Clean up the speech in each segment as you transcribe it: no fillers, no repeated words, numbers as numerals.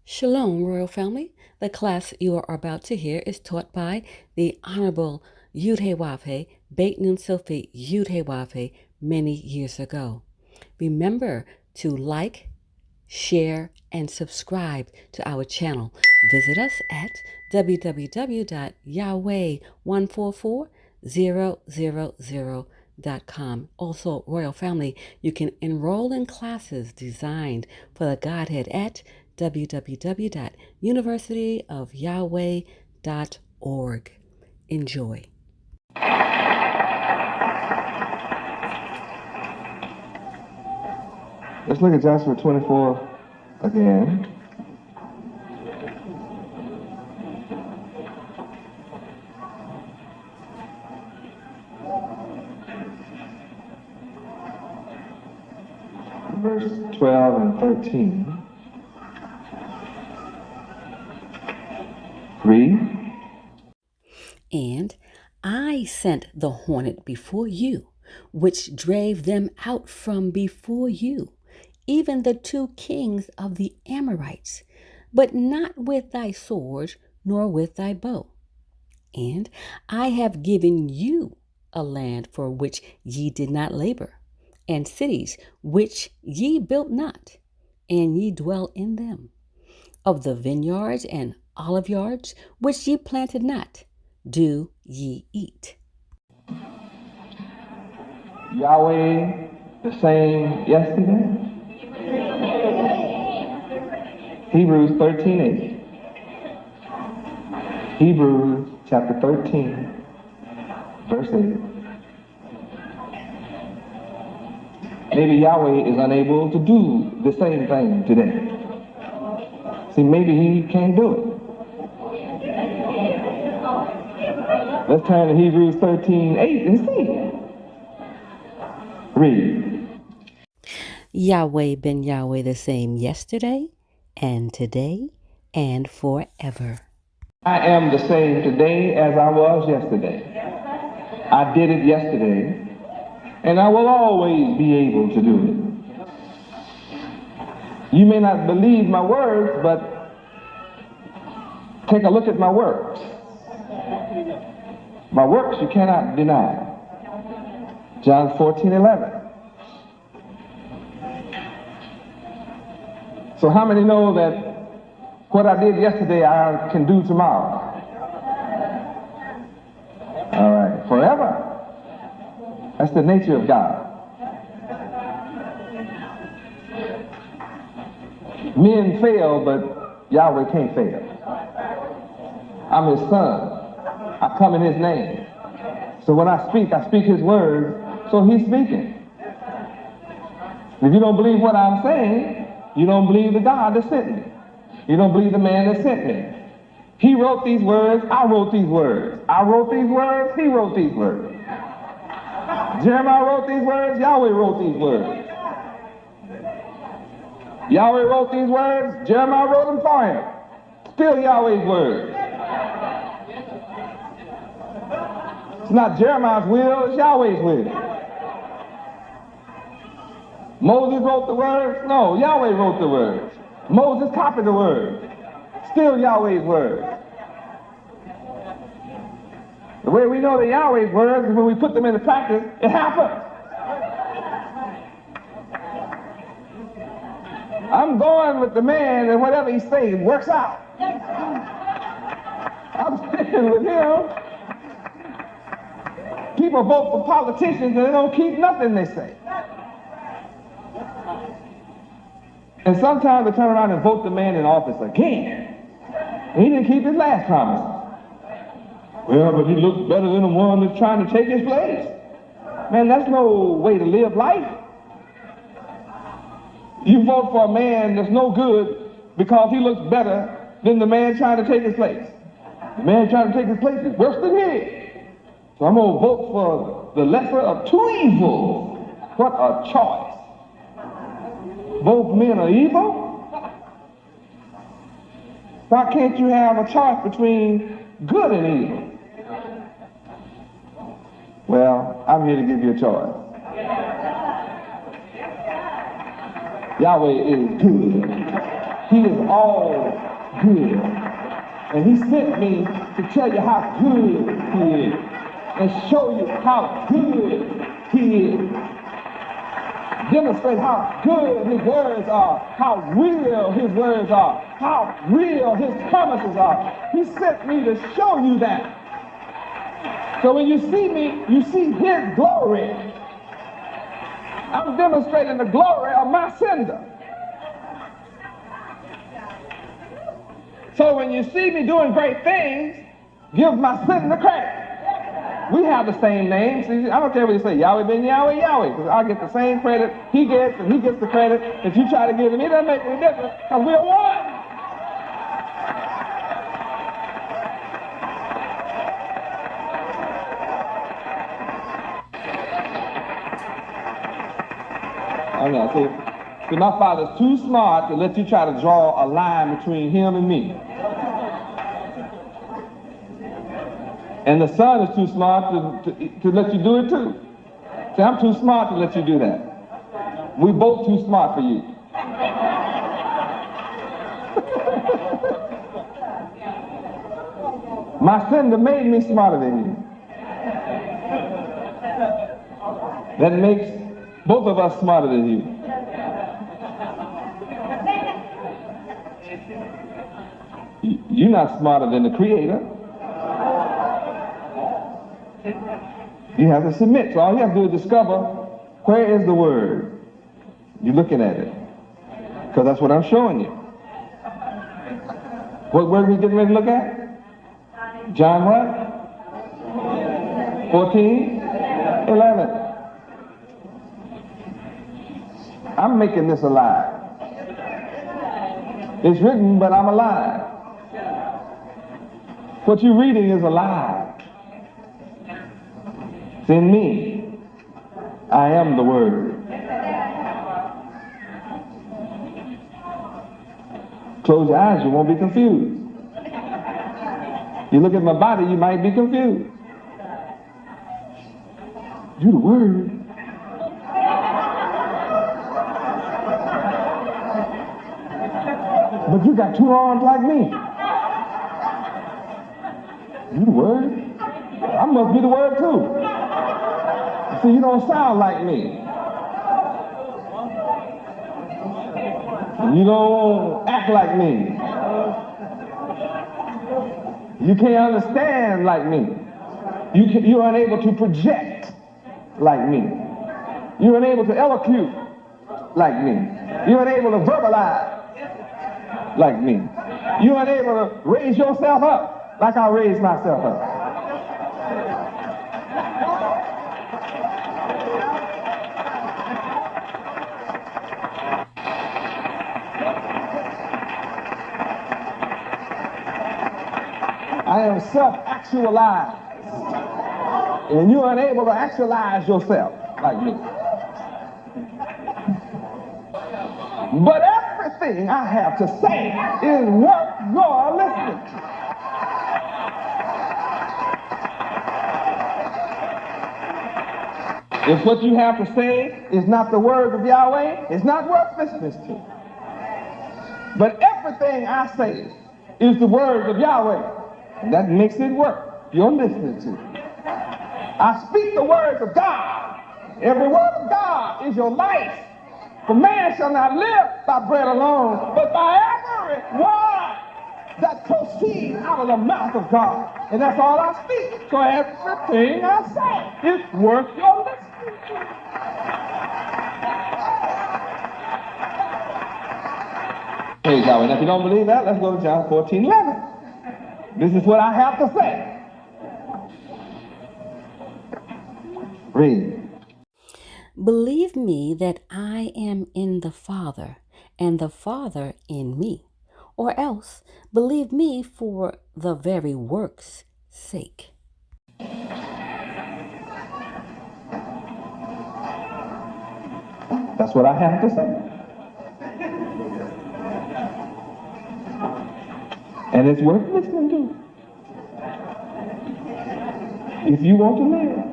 Shalom, Royal Family. The class you are about to hear is taught by the Honorable Yahweh Ben Yahweh many years ago. Remember to like, share, and subscribe to our channel. Visit us at www.yahweh144000.com. Also, Royal Family, you can enroll in classes designed for the Godhead at www.universityofyahweh.org. Enjoy. Let's look at Joshua 24 again. Verse 12 and 13. Read. And I sent the hornet before you, which drave them out from before you, even the 2 kings of the Amorites, but not with thy sword, nor with thy bow. And I have given you a land for which ye did not labor, and cities which ye built not, and ye dwell in them. Of the vineyards and olive yards which ye planted not, do ye eat. Yahweh the same yesterday. Hebrews 13:8. Hebrews chapter 13, verse 8. Maybe Yahweh is unable to do the same thing today. See, maybe he can't do it. Let's turn to Hebrews 13:8 and see. Read. Yahweh Ben Yahweh the same yesterday and today and forever. I am the same today as I was yesterday. I did it yesterday, and I will always be able to do it. You may not believe my words, but take a look at my works. My works you cannot deny. John 14:11. So how many know that what I did yesterday I can do tomorrow? All right, forever. That's the nature of God. Men fail, but Yahweh can't fail. I'm his son. I come in his name. So when I speak his word, so he's speaking. If you don't believe what I'm saying, you don't believe the God that sent me. You don't believe the man that sent me. He wrote these words, I wrote these words. I wrote these words, he wrote these words. Jeremiah wrote these words, Yahweh wrote these words. Yahweh wrote these words, Jeremiah wrote them for him. Still Yahweh's words. It's not Jeremiah's will, it's Yahweh's will. Moses wrote the words? No, Yahweh wrote the words. Moses copied the words. Still Yahweh's words. The way we know the Yahweh's words is when we put them into practice, it happens. I'm going with the man, and whatever he says works out. I'm sticking with him. People vote for politicians and they don't keep nothing they say. And sometimes they turn around and vote the man in office again. And he didn't keep his last promise. Well, but he looks better than the one that's trying to take his place. Man, that's no way to live life. You vote for a man that's no good because he looks better than the man trying to take his place. The man trying to take his place is worse than me. So I'm going to vote for the lesser of 2 evils. What a choice. Both men are evil. Why can't you have a choice between good and evil? Well, I'm here to give you a choice. Yahweh is good. He is all good. And he sent me to tell you how good he is and show you how good he is. Demonstrate how good his words are, how real his words are, how real his promises are. He sent me to show you that. So when you see me, you see his glory. I'm demonstrating the glory of my sender. So when you see me doing great things, give my sender credit. We have the same name. See, I don't care what you say, Yahweh Ben Yahweh, Yahweh, because I get the same credit he gets, and he gets the credit that you try to give him. It doesn't make any difference, because we're one. I know. See, my father's too smart to let you try to draw a line between him and me. And the son is too smart to let you do it too. See, I'm too smart to let you do that. We both too smart for you. My sender made me smarter than you. That makes both of us smarter than you. You're not smarter than the Creator. You have to submit. So all you have to do is discover, where is the word? You're looking at it. Because that's what I'm showing you. What word are we getting ready to look at? John what? 14? 11. I'm making this alive. It's written, but I'm alive. What you're reading is alive. It's in me. I am the Word. Close your eyes, you won't be confused. You look at my body, you might be confused. You're the Word. But you got two arms like me. You the Word? I must be the Word too. See, you don't sound like me. You don't act like me. You can't understand like me. You're unable to project like me. You're unable to elocute like me. You're unable to verbalize like me. You're unable to raise yourself up like I raise myself up. I am self-actualized, and you're unable to actualize yourself like me. But everything I have to say is worth your listening to. If what you have to say is not the word of Yahweh, it's not worth listening to. But everything I say is the word of Yahweh. That makes it work. You're listening to it. I speak the words of God. Every word of God is your life. For man shall not live by bread alone, but by every word that proceeds out of the mouth of God. And that's all I speak. So everything I say is worth your listening to. Praise Yahweh. Now, if you don't believe that, let's go to John 14:11. This is what I have to say. Read. Believe me that I am in the Father, and the Father in me. Or else, believe me for the very work's sake. That's what I have to say. And it's worth listening to. If you want to live.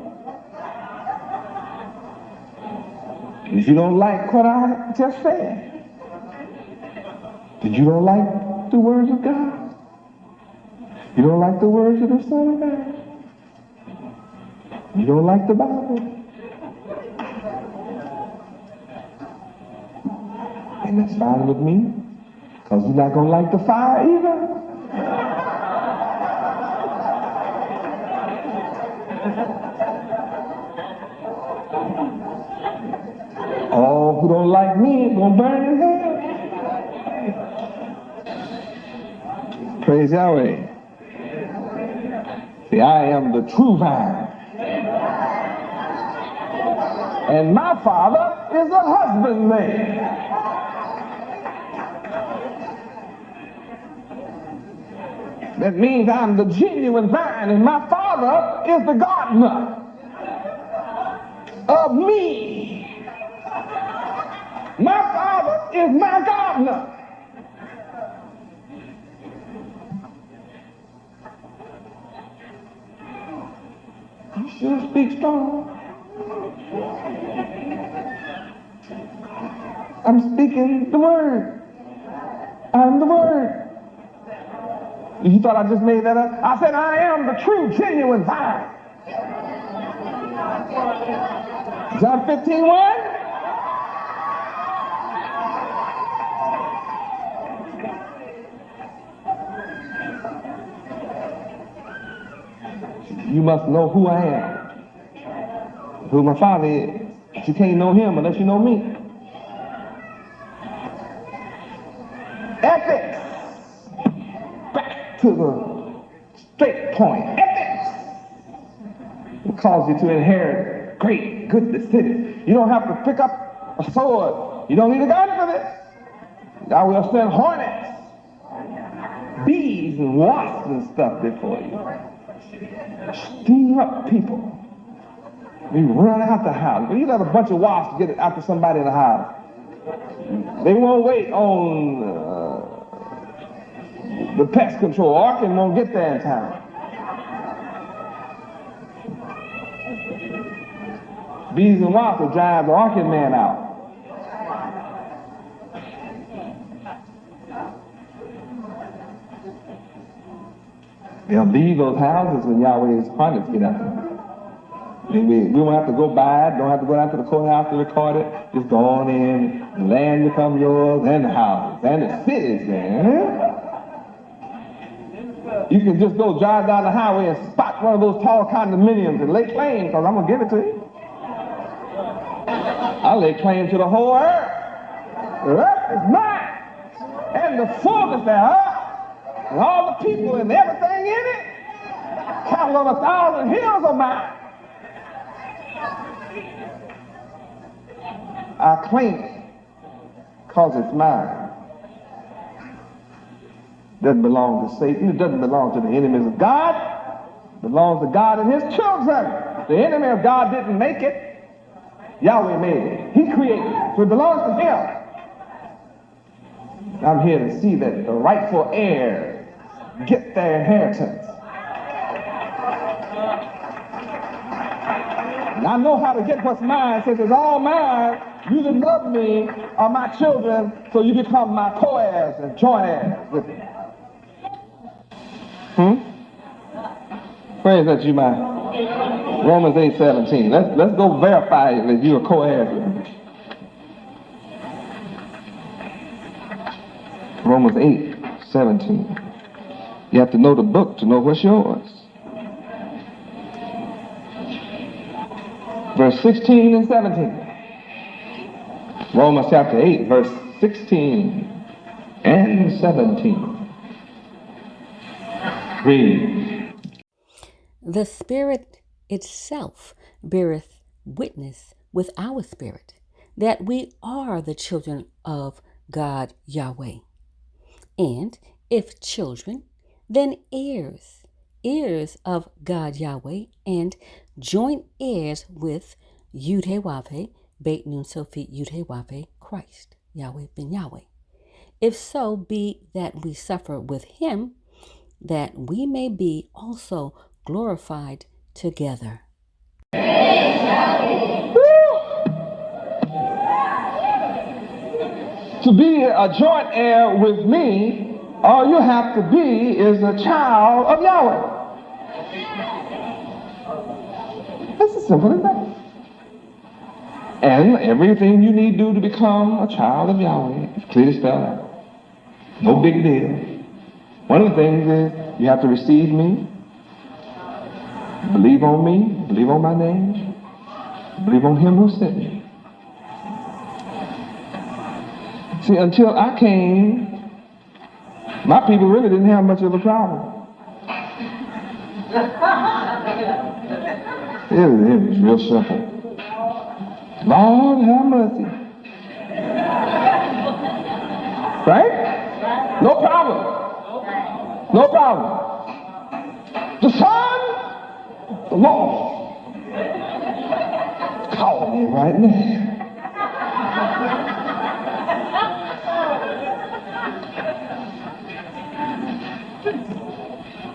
If you don't like what I just said, Then you don't like the words of God? You don't like the words of the Son of God? You don't like the Bible? And that's fine with me, because you're not going to like the fire either. All who don't like me is going to burn in hell. Praise Yahweh. See, I am the true vine. And my Father is a husbandman. That means I'm the genuine vine, and my Father is the gardener of me. My Father is my gardener. You should speak strong. I'm speaking the word. I'm the word. You thought I just made that up? I said I am the true, genuine vine. John 15:1. You must know who I am, who my Father is. But you can't know him unless you know me. Ethics. Back to the straight point. Ethics will cause you to inherit great goodness cities. You don't have to pick up a sword. You don't need a gun for this. I will send hornets, bees and wasps and stuff before you. Sting up people. You run out the house. When you let a bunch of wasps get after somebody in the house, they won't wait on the pest control. Arkin won't get there in time. Bees and wasps will drive the Arkin man out. They'll leave those houses when Yahweh's hornets get out there. We won't have to go buy it, don't have to go down to the courthouse to record it. Just go on in, the land become yours, and the houses, and the cities there. You can just go drive down the highway and spot one of those tall condominiums and lay claim, because I'm going to give it to you. I lay claim to the whole earth. The earth is mine, and the fullness thereof, and all the people and everything in it. Cattle on 1,000 hills are mine. I claim it because it's mine. It doesn't belong to Satan. It doesn't belong to the enemies of God. It belongs to God and his children. The enemy of God didn't make it. Yahweh made it. He created it. So it belongs to him. I'm here to see that the rightful heirs get their inheritance. And I know how to get what's mine, since it's all mine. You that love me are my children, so you become my co-heirs and joint heirs with me. Where is that you, my Romans 8:17. Let's go verify that you are co-heirs with me. Romans 8:17. You have to know the book to know what's yours. Verse 16 and 17. Romans chapter 8, verse 16 and 17. Read. The Spirit itself beareth witness with our spirit that we are the children of God Yahweh. And if children, then heirs, heirs of God Yahweh, and joint heirs with Yud-Heh-Wav-Heh, Beit Nun Sophit Yud-Heh-Wav-Heh, Christ, Yahweh Ben Yahweh. If so be that we suffer with him, that we may be also glorified together. To be a joint heir with me, all you have to be is a child of Yahweh. It's as simple as that. And everything you need to do to become a child of Yahweh is clearly spelled out. No big deal. One of the things is you have to receive me, believe on me, believe on my name, believe on him who sent me. See, until I came, my people really didn't have much of a problem. It was real simple. Lord have mercy. Right? No problem. No problem. The Son, the Lord, calling you right now.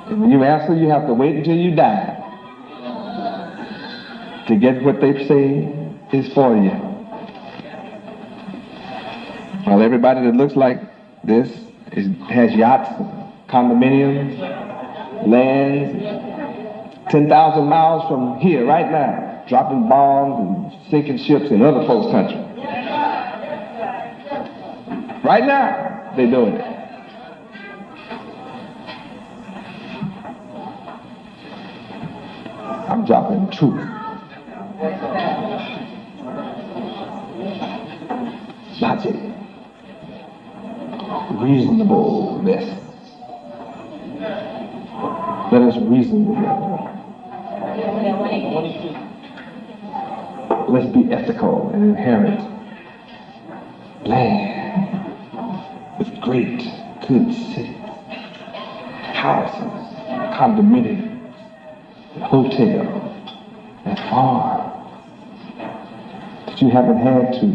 And when you answer, you have to wait until you die to get what they say is for you. Well, everybody that looks like this has yachts, condominiums, lands, 10,000 miles from here right now, dropping bombs and sinking ships in other folks' country. Right now, they're doing it. I'm dropping truth. Logic. Reasonableness. Let us reason together. Let's be ethical and inherit land with great, good cities, houses, condominiums, hotels, and farms that you haven't had to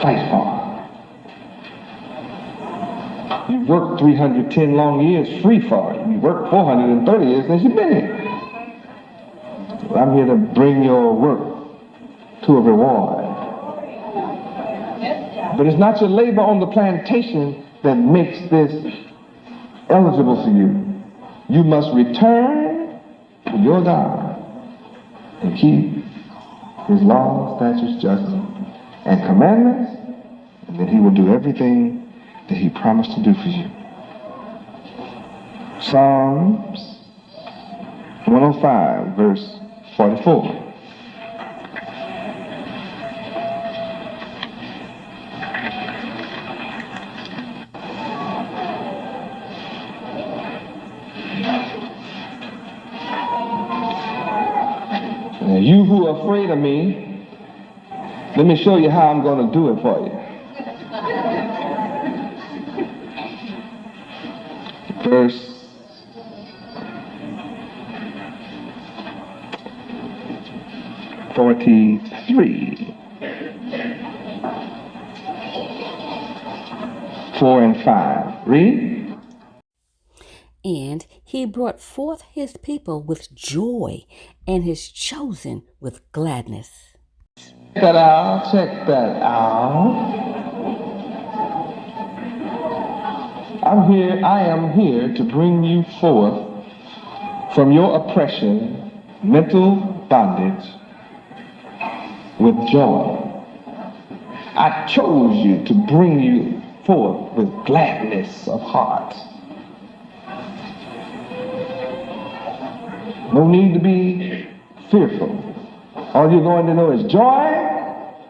fight for. You've worked 310 long years free for it. You've worked 430 years since you've been here. So I'm here to bring your work to a reward. But it's not your labor on the plantation that makes this eligible for you. You must return to your God and keep his laws, statutes, judgments, and commandments, and then he will do everything that he promised to do for you. Psalms 105, verse 44. Now, you who are afraid of me, let me show you how I'm going to do it for you. Verse 43, 4 and 5. Read. And he brought forth his people with joy, and his chosen with gladness. Check that out. Check that out. I am here to bring you forth from your oppression, mental bondage, with joy. I chose you to bring you forth with gladness of heart. No need to be fearful. All you're going to know is joy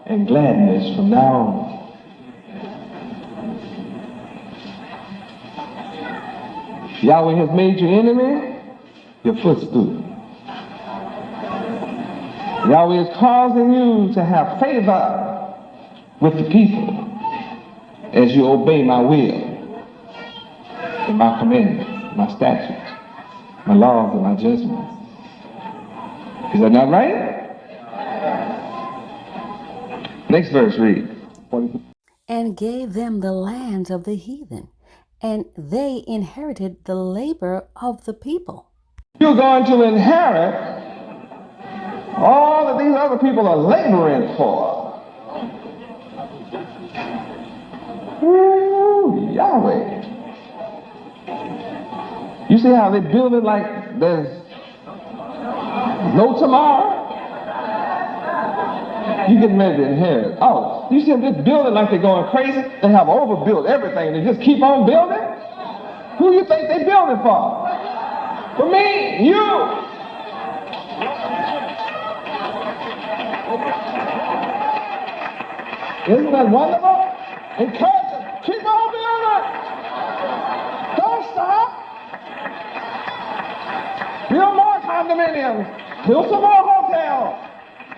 and gladness from now on. Yahweh has made your enemy your footstool. Yahweh is causing you to have favor with the people as you obey my will and my commandments, my statutes, my laws and my judgments. Is that not right? Next verse, read. And gave them the lands of the heathen, and they inherited the labor of the people. You're going to inherit all that these other people are laboring for. Ooh, Yahweh. You see how they build it like there's no tomorrow? You getting ready to inherit. Oh, you see them just building like they're going crazy? They have overbuilt everything. They just keep on building? Who you think they building for? For me, you. Isn't that wonderful? Encourage them. Keep on building. Don't stop. Build more condominiums. Build some more hotels.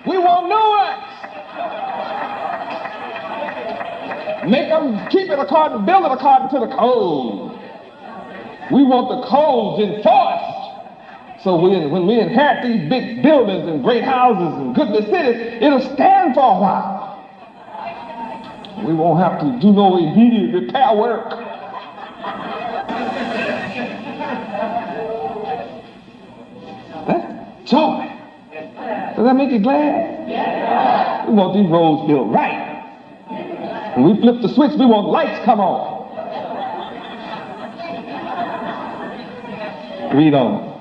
We want new ones. Make them keep it according, build it according to the code. We want the codes enforced. So when we inherit these big buildings and great houses and goodness cities, it'll stand for a while. We won't have to do no immediate repair work. That's joy. Does that make you glad? Yeah. We want these roads built right. When we flip the switch, we want lights come on. Read on.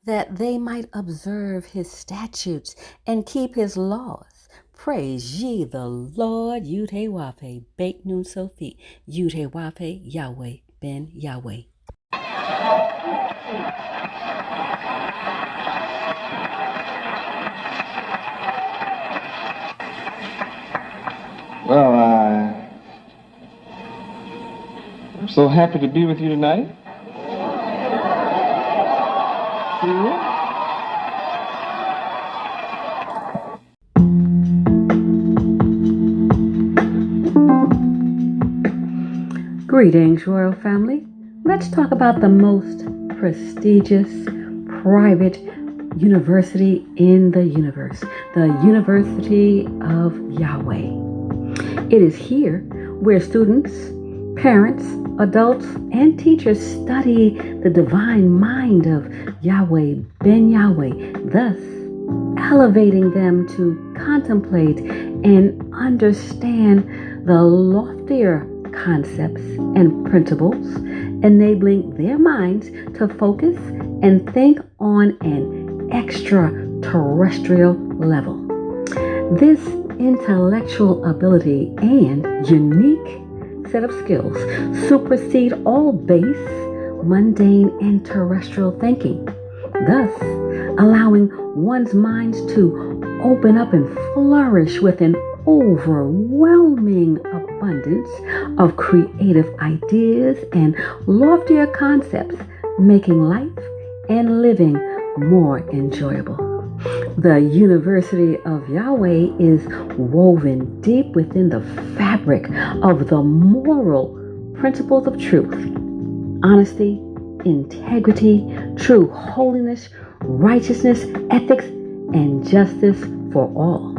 That they might observe his statutes and keep his laws. Praise ye the Lord, Yud-Heh-Wav-Heh, Beit Nun Sofi, Yud-Heh-Wav-Heh, Yahweh Ben Yahweh. Well, I'm so happy to be with you tonight. Greetings, royal family. Let's talk about the most prestigious private university in the universe, the University of Yahweh. It is here where students, parents, adults, and teachers study the divine mind of Yahweh Ben Yahweh, thus elevating them to contemplate and understand the loftier concepts and principles, enabling their minds to focus and think on an extraterrestrial level. This intellectual ability and unique set of skills supersede all base, mundane, and terrestrial thinking, thus allowing one's minds to open up and flourish with an overwhelming abundance of creative ideas and loftier concepts, making life and living more enjoyable. The University of Yahweh is woven deep within the fabric of the moral principles of truth, honesty, integrity, true holiness, righteousness, ethics, and justice for all.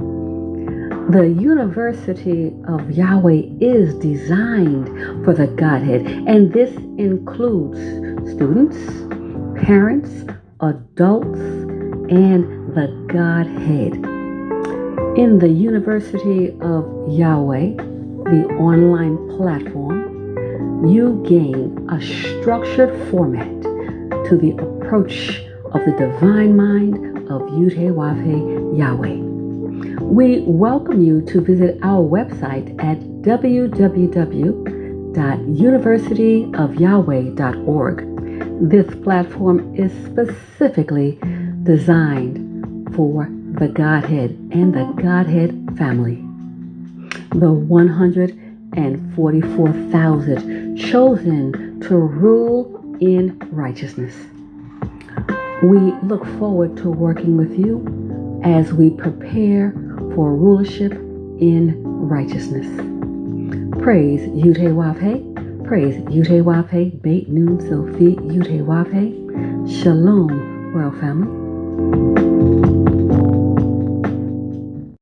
The University of Yahweh is designed for the Godhead, and this includes students, parents, adults, and the Godhead. In the University of Yahweh, the online platform, you gain a structured format to the approach of the divine mind of Yud-Heh-Wav-Heh, Yahweh. We welcome you to visit our website at www.universityofyahweh.org. This platform is specifically designed for the Godhead and the Godhead family. The 144,000 chosen to rule in righteousness. We look forward to working with you as we prepare for rulership in righteousness. Praise Yud-Heh-Wav-Heh, praise Yud-Heh-Wav-Heh, Beit Nun Sofi Yud-Heh-Wav-Heh. Shalom, royal family.